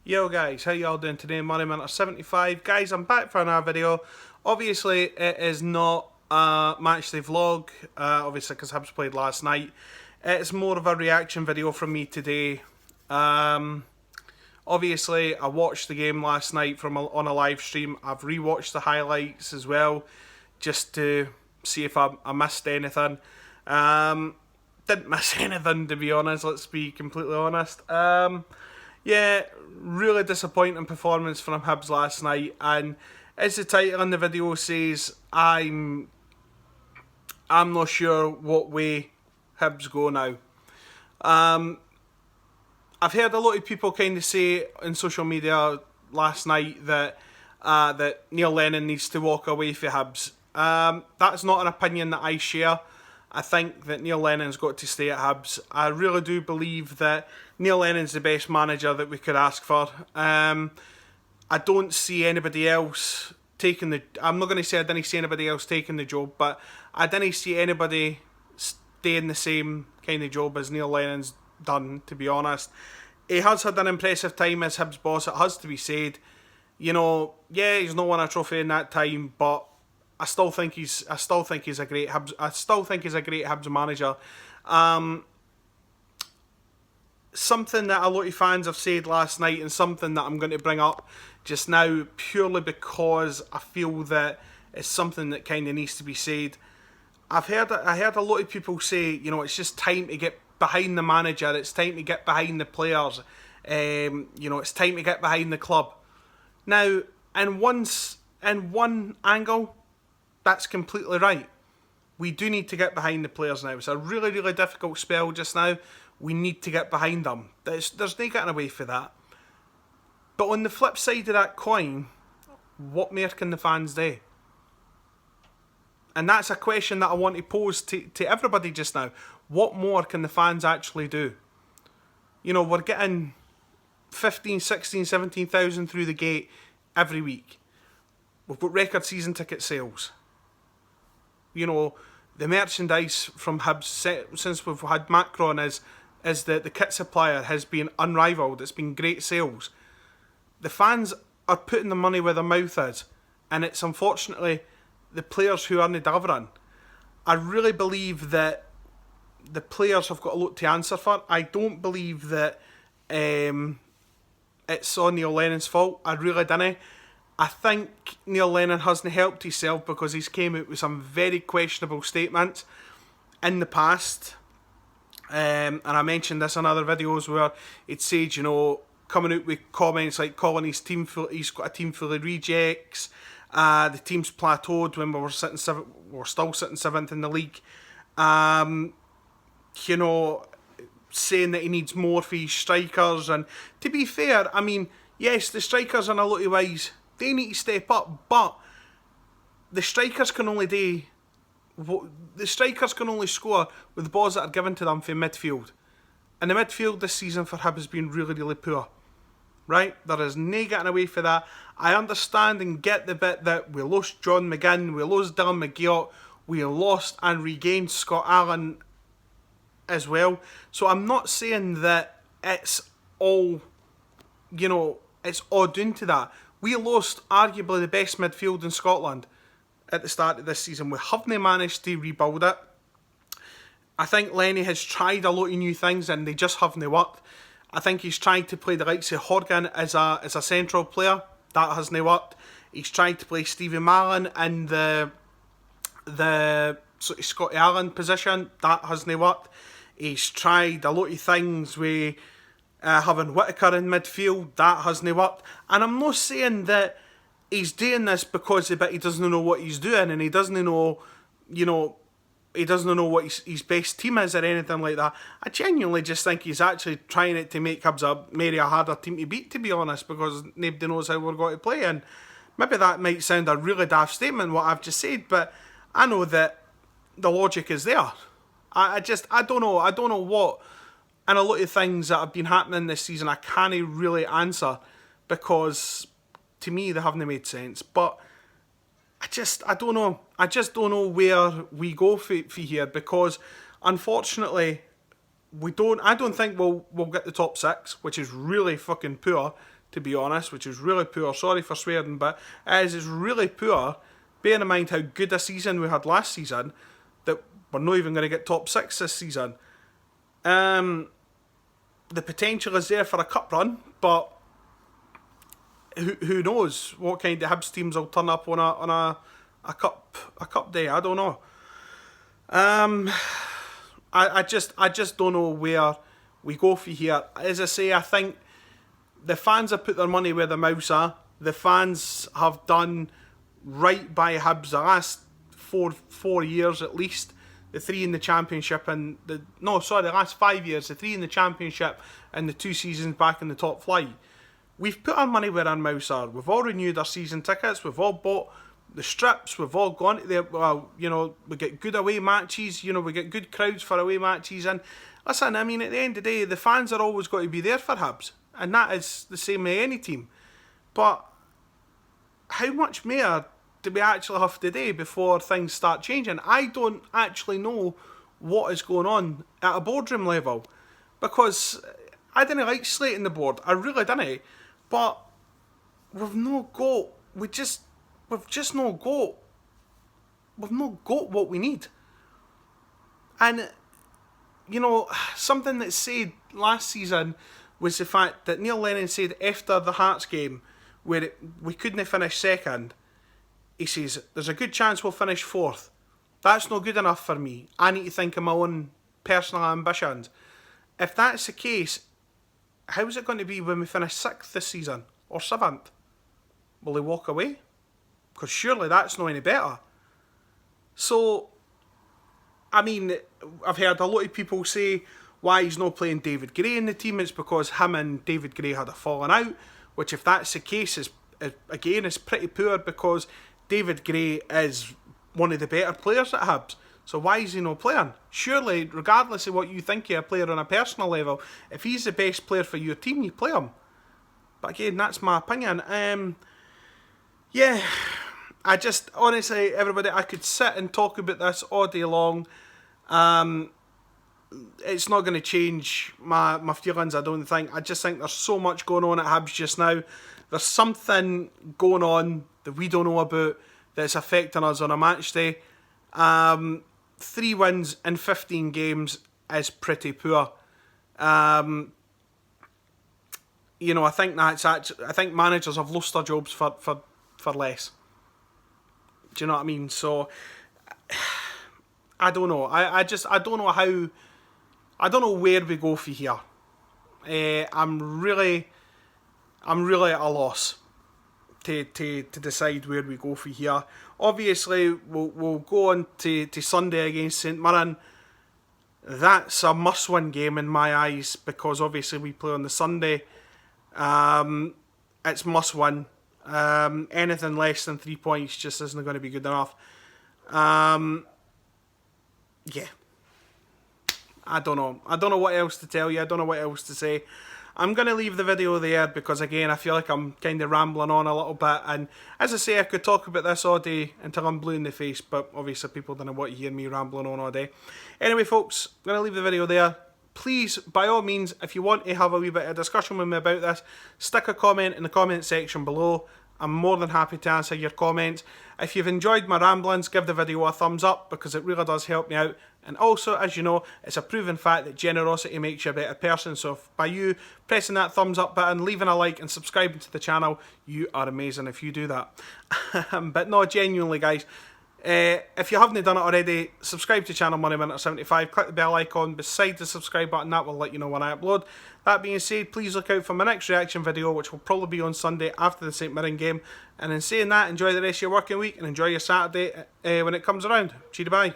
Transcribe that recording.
Yo guys, how y'all doing today? Moneyminter75. Guys, I'm back for another video. Obviously, it is not a matchday vlog, obviously because Hibs played last night. It's more of a reaction video from me today. Obviously, I watched the game last night on a live stream. I've rewatched the highlights as well, just to see if I missed anything. Didn't miss anything, to be honest, let's be completely honest. Yeah, really disappointing performance from Hibs last night, and as the title in the video says, I'm not sure what way Hibs go now. I've heard a lot of people kind of say on social media last night that that Neil Lennon needs to walk away for Hibs. That's not an opinion that I share. I think that Neil Lennon's got to stay at Hibs. I really do believe that Neil Lennon's the best manager that we could ask for. I don't see anybody else taking the... I'm not going to say I didn't see anybody else taking the job, but I didn't see anybody staying the same kind of job as Neil Lennon's done, to be honest. He has had an impressive time as Hibs boss, it has to be said. You know, yeah, he's not won a trophy in that time, but I still think he's a great Hibs manager. Something that a lot of fans have said last night, and something that I'm going to bring up just now purely because I feel that it's something that kind of needs to be said. I heard a lot of people say, you know, it's just time to get behind the manager, it's time to get behind the players, you know, it's time to get behind the club. Now, in one angle, that's completely right. We do need to get behind the players now. It's a really, really difficult spell just now. We need to get behind them. There's no getting away for that. But on the flip side of that coin, what more can the fans do? And that's a question that I want to pose to everybody just now. What more can the fans actually do? You know, we're getting 15, 16, 17,000 through the gate every week. We've got record season ticket sales. You know, the merchandise from Hibs, since we've had Macron is that the kit supplier has been unrivaled. It's been great sales. The fans are putting the money where their mouth is, and it's unfortunately the players who aren't delivering. I really believe that the players have got a lot to answer for. I don't believe that it's on Neil Lennon's fault. I really don't. I think Neil Lennon hasn't helped himself because he's came out with some very questionable statements in the past. And I mentioned this in other videos where it said, you know, coming out with comments like calling he's got a team full of rejects. The team's plateaued when we're still sitting seventh in the league. You know, saying that he needs more for his strikers. And to be fair, I mean, yes, the strikers in a lot of ways, they need to step up, but the strikers can only score with the balls that are given to them from midfield. And the midfield this season for Hibs has been really, really poor. Right? There is no getting away for that. I understand and get the bit that we lost John McGinn, we lost Dylan McGeoch, we lost and regained Scott Allen as well. So I'm not saying that it's all, you know, it's all due to that. We lost arguably the best midfield in Scotland at the start of this season. We haven't managed to rebuild it. I think Lenny has tried a lot of new things and they just haven't worked. I think he's tried to play the likes of Horgan as a central player. That hasn't worked. He's tried to play Stevie Malin in the sort of Scotty Allen position. That hasn't worked. He's tried a lot of things with having Whittaker in midfield. That hasn't worked. And I'm not saying that he's doing this because he doesn't know what he's doing and he doesn't know, you know, he doesn't know what his best team is or anything like that. I genuinely just think he's actually trying it to make Hibs maybe a harder team to beat, to be honest, because nobody knows how we're going to play. And maybe that might sound a really daft statement, what I've just said, but I know that the logic is there. I don't know. I don't know what, and a lot of things that have been happening this season I can't really answer because to me they haven't made sense. But I don't know. I just don't know where we go for here because unfortunately I don't think we'll get the top six, which is really fucking poor, to be honest, which is really poor. Sorry for swearing, but it's really poor, bearing in mind how good a season we had last season, that we're not even going to get top 6 this season. The potential is there for a cup run, but who knows what kind of Hibs teams will turn up on a cup day. I don't know. I just don't know where we go from here. As I say, I think the fans have put their money where their mouths are. The fans have done right by Hibs the last four years at least. The 3 in the Championship and the last 5 years. The 3 in the Championship and the 2 seasons back in the top flight. We've put our money where our mouths are. We've all renewed our season tickets. We've all bought the strips. We've all gone to there. Well, we get good away matches. We get good crowds for away matches. And listen, I mean, at the end of the day, the fans are always got to be there for Hibs. And that is the same with any team. But how much more do we actually have to do before things start changing? I don't actually know what is going on at a boardroom level. Because I didn't like slating the board. I really didn't. But we've not got what we need. And something that said last season was the fact that Neil Lennon said after the Hearts game, where we couldn't finish second, he says, there's a good chance we'll finish 4th. That's not good enough for me. I need to think of my own personal ambitions. If that's the case, how is it going to be when we finish 6th this season? Or 7th? Will he walk away? Because surely that's not any better. So, I mean, I've heard a lot of people say why he's not playing David Gray in the team. It's because him and David Gray had a falling out, which if that's the case is pretty poor, because David Gray is one of the better players at Hibs. So why is he not playing? Surely, regardless of what you think of a player on a personal level, if he's the best player for your team, you play him. But again, that's my opinion. I just, honestly, everybody, I could sit and talk about this all day long. It's not going to change my feelings, I don't think. I just think there's so much going on at Hibs just now. There's something going on that we don't know about that's affecting us on a match day. 3 wins in 15 games is pretty poor. I think I think managers have lost their jobs for less. Do you know what I mean? So I don't know. I don't know how. I don't know where we go from here. I'm really at a loss to decide where we go from here. Obviously, we'll go on to Sunday against St Mirren. That's a must-win game in my eyes, because obviously we play on the Sunday. It's must-win. Anything less than 3 points just isn't going to be good enough. I don't know. I don't know what else to tell you. I don't know what else to say. I'm going to leave the video there because, again, I feel like I'm kind of rambling on a little bit. And as I say, I could talk about this all day until I'm blue in the face, but obviously people don't want to hear me rambling on all day. Anyway, folks, I'm going to leave the video there. Please, by all means, if you want to have a wee bit of discussion with me about this, stick a comment in the comment section below. I'm more than happy to answer your comments. If you've enjoyed my ramblings, give the video a thumbs up, because it really does help me out. And also, as you know, it's a proven fact that generosity makes you a better person. So if by you pressing that thumbs up button, leaving a like and subscribing to the channel, you are amazing if you do that. But no, genuinely, guys, if you haven't done it already, subscribe to channel Money Minute 75, click the bell icon beside the subscribe button, that will let you know when I upload. That being said, please look out for my next reaction video, which will probably be on Sunday after the St Mirren game. And in saying that, enjoy the rest of your working week and enjoy your Saturday when it comes around. Cheery bye.